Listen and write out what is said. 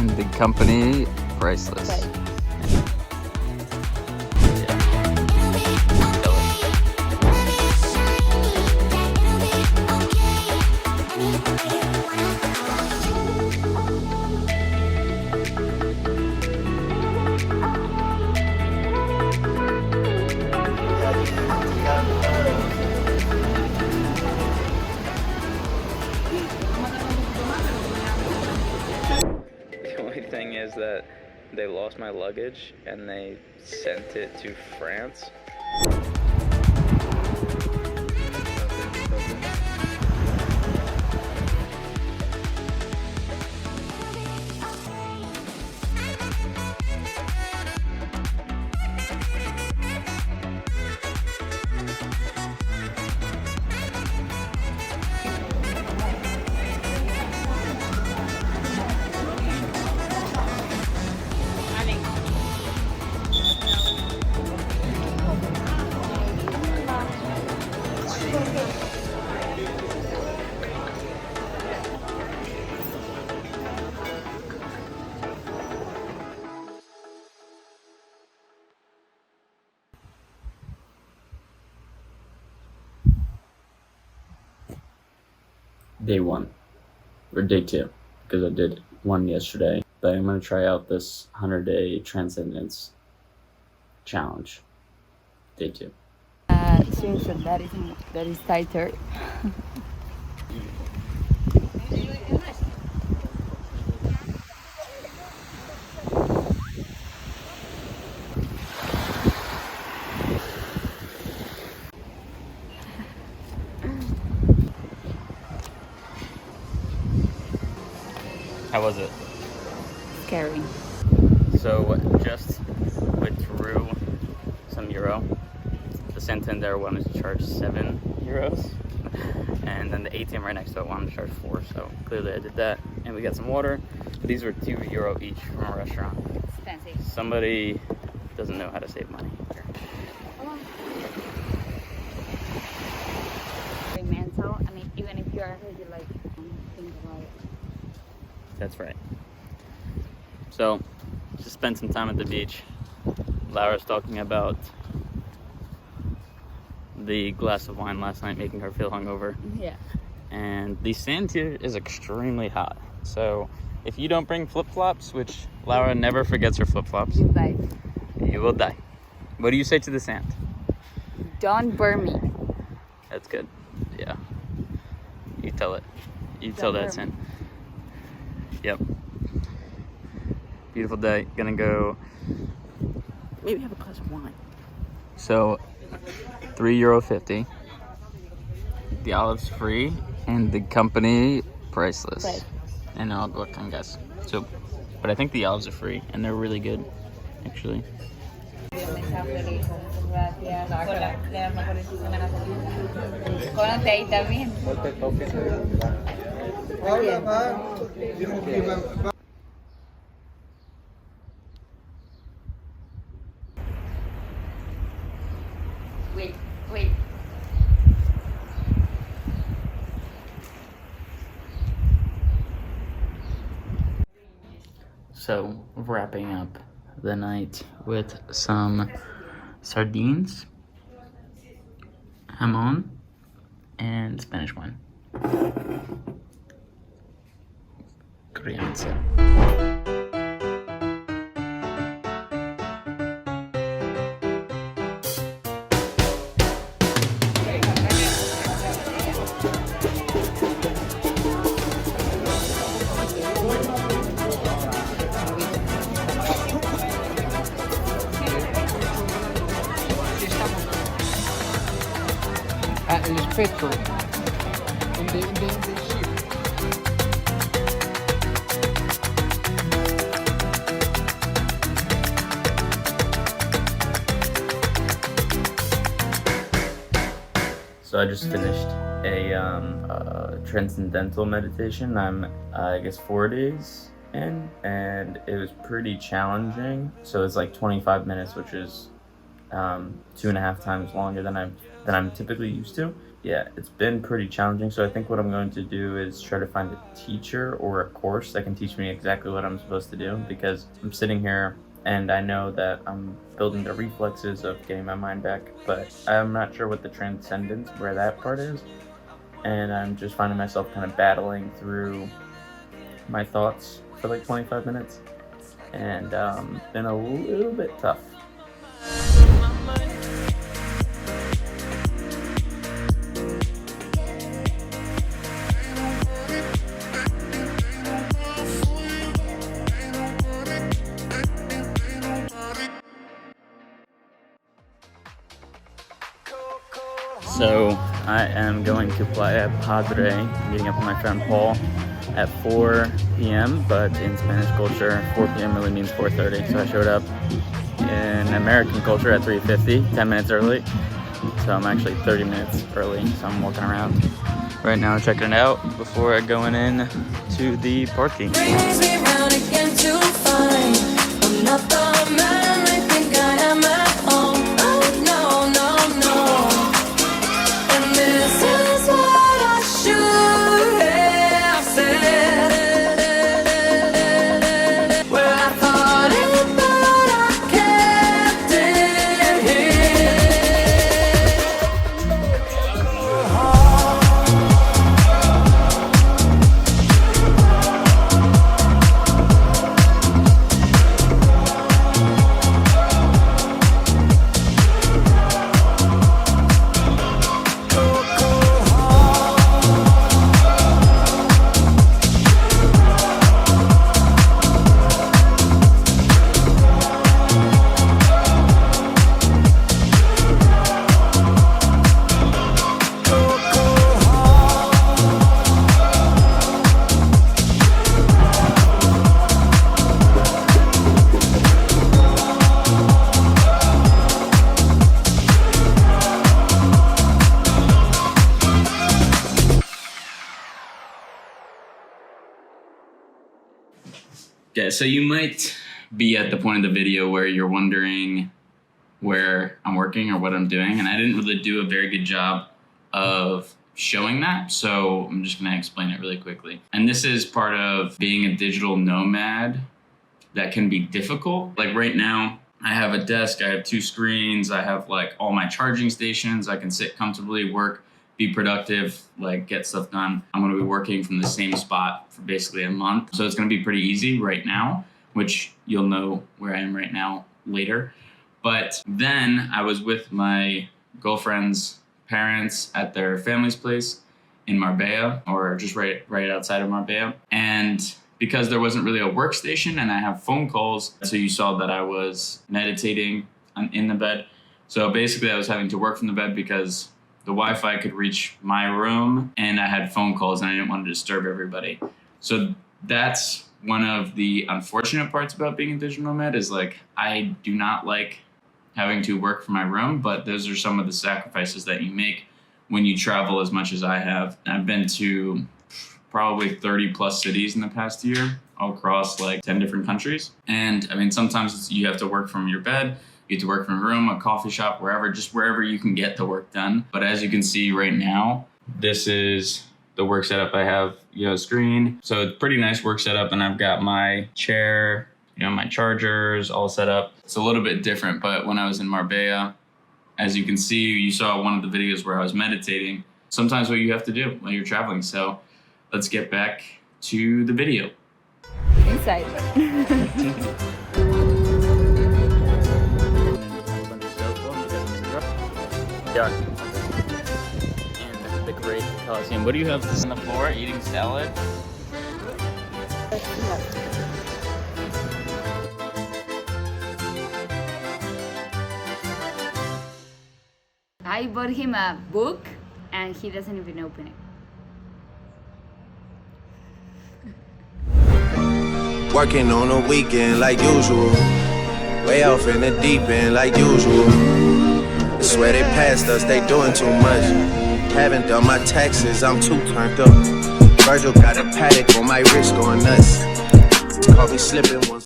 and the company priceless. The only thing is that they lost my luggage and they sent it to France. Day 1 or day 2 because I did one yesterday, but I'm going to try out this 100-day transcendence challenge. Day 2. Swimsuit that is tighter. How was it? Scary. So just withdrew some euro. The Santander one is charged €7, and then the ATM right next to it one is charged 4. So clearly I did that, and we got some water. These were €2 each from a restaurant. Expensive. Somebody doesn't know how to save money here. Very mental. I mean, even if you are really like think about it. That's right. So, just spent some time at the beach. Laura's talking about the glass of wine last night making her feel hungover. Yeah. And the sand here is extremely hot. So, if you don't bring flip-flops, which Laura never forgets her flip-flops, You die. you will die. What do you say to the sand? Don't burn me. That's good. Yeah. You tell it. You Don't tell that burn sand. Yep. Beautiful day. Gonna go maybe have a glass of wine. So €3.50. The olive's free and the company priceless. Right. And I'll go and guess. So but I think the olives are free and they're really good actually. Cónate ahí también. Wait. So wrapping up the night with some sardines, jamon, and Spanish wine. Crianza. El espectro de ship. So I just finished a transcendental meditation. I'm I guess 4 days in, and it was pretty challenging. So it's like 25 minutes, which is 2.5 times longer than I'm typically used to. yeah, it's been pretty challenging. So I think what I'm going to do is try to find a teacher or a course that can teach me exactly what I'm supposed to do, because I'm sitting here and I know that I'm building the reflexes of getting my mind back, but I'm not sure what the transcendence, where that part is. And I'm just finding myself kind of battling through my thoughts for like 25 minutes, and been a little bit tough. So I am going to Playa Padre, meeting up with my friend Paul at 4 p.m. But in Spanish culture, 4 p.m. really means 4:30. So I showed up in American culture at 3:50, 10 minutes early. So I'm actually 30 minutes early. So I'm walking around right now, checking it out before going in to the parking. Brings me round again to find I'm not the man I think I am at home. Oh no, no, no. And this is what I should have said. Well, I thought it, but I kept it Yeah, so you might be at the point of the video where you're wondering where I'm working or what I'm doing, and I didn't really do a very good job of showing that, so I'm just gonna explain it really quickly. And this is part of being a digital nomad that can be difficult. Like right now, I have a desk, I have 2 screens, I have like all my charging stations, I can sit comfortably, work, be productive, like get stuff done. I'm gonna be working from the same spot for basically a month. So it's gonna be pretty easy right now, which you'll know where I am right now later. But then I was with my girlfriend's parents at their family's place in Marbella, or just right outside of Marbella. And because there wasn't really a workstation and I have phone calls, so you saw that I was meditating in the bed. So basically I was having to work from the bed because the Wi-Fi could reach my room and I had phone calls and I didn't want to disturb everybody. So that's one of the unfortunate parts about being a digital nomad, is like I do not like having to work from my room, but those are some of the sacrifices that you make when you travel as much as I have. I've been to probably 30 plus cities in the past year, all across like 10 different countries. And I mean, sometimes you have to work from your bed, you have to work from a room, a coffee shop, wherever, just wherever you can get the work done. But as you can see right now, this is the work setup I have, screen. So it's pretty nice work setup, and I've got my chair, my chargers all set up. It's a little bit different, but when I was in Marbella, as you can see, you saw one of the videos where I was meditating. Sometimes what you have to do when you're traveling. So let's get back to the video. Inside. Done. And the Great Coliseum. What do you have on the floor? Eating salad? I bought him a book and he doesn't even open it. Working on a weekend like usual. Way off in the deep end like usual. I swear they passed us, they doing too much. Haven't done my taxes, I'm too turned up. Virgil got a paddock on my wrist going nuts. Caught me slipping once.